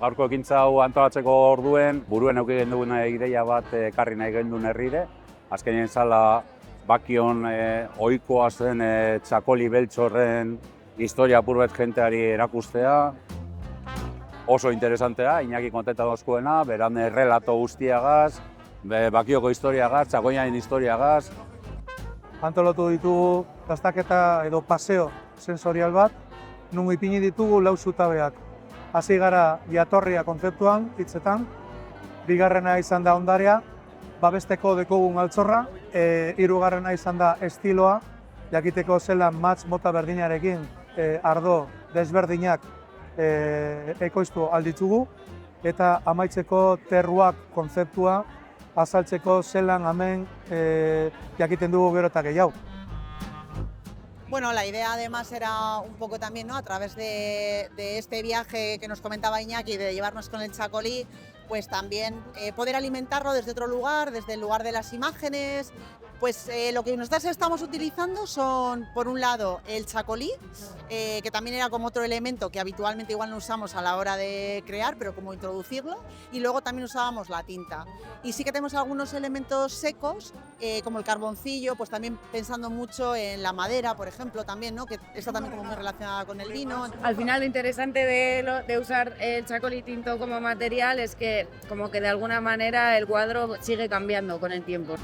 Gaurko ekintza hau antolatzeko orduen, buruen eduki genduen ideia bat ekarri nahi genduen herrire. Azkenien zala bakion ohikoa zen txakoli beltz horren historia apur bat jenteari erakustea. Oso interesantea, Iñaki kontenta dozkuena, beran relato guztiagaz, bakioko historiagaz, txakoinaren historiagaz. Antolatu ditugu dastaketa edo paseo sensorial bat, nun ipini ditugu lau zutabeak. Hasi gara jatorria kontzeptuan, hitzetan, bigarrena izan da ondarea, babesteko dekogun altxorra, hirugarrena izan da estiloa, jakiteko zelan matz mota berdinarekin ardo desberdinak ekoiztu alditugu, eta amaitzeko terruak kontzeptua azaltzeko zelan hemen jakiten dugu gero eta gehiago. Bueno, la idea además era un poco también, ¿no? A través de este viaje que nos comentaba Iñaki, de llevarnos con el chacolí, pues también poder alimentarlo desde otro lugar, desde el lugar de las imágenes. Pues lo que nosotros estamos utilizando son, por un lado, el chacolí, que también era como otro elemento que habitualmente igual no usamos a la hora de crear, pero como introducirlo, y luego también usábamos la tinta. Y sí que tenemos algunos elementos secos, como el carboncillo, pues también pensando mucho en la madera, por ejemplo, también, ¿no? Que está también como muy relacionada con el vino. Al final lo interesante de usar el chacolí tinto como material es que como que de alguna manera el cuadro sigue cambiando con el tiempo.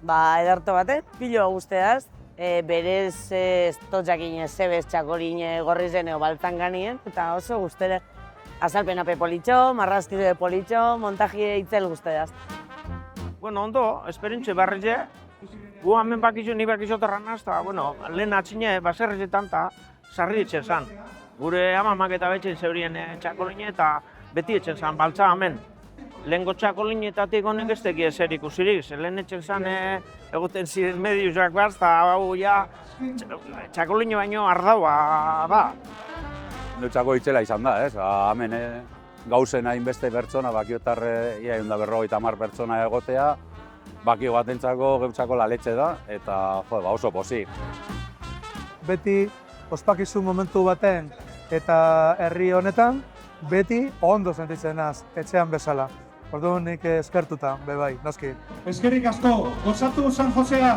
Ederto batek, pilo guzteaz, berez ez totxakin zebez txakoline gorri zeneo baltan ganien, eta oso guztere. Azalpenape politxo, marrazkide politxo, montaji itzel guzteaz. Bueno, ondo, esperientxe barrize, gu hemen bakizu, ni bakizu terranaz, eta, bueno, lehen atxine baserrezetan eta sarri etxen zan. Gure amamak eta betxen zeurien txakoline eta beti etxen zan, baltza hemen. Lehenko txakolinetatik honek ez teki ezer ikusirik, lehen etxen zan egoten ziren mediusak behaz, eta hau ja txakoline baino ardaua da. Niretzako itzela izan da, ez? Hemen gauzen hainbeste pertsona, bakiotar ia 150 pertsona egotea, bakio batentzako geutzako laletxe da, eta oso pozik. Beti ospakizun momentu baten eta herri honetan, beti ondo sentitzen naz, etxean bezala. Orduan nik eskertuta, bebai, noski. Eskerrik asko, gozatu San Josea!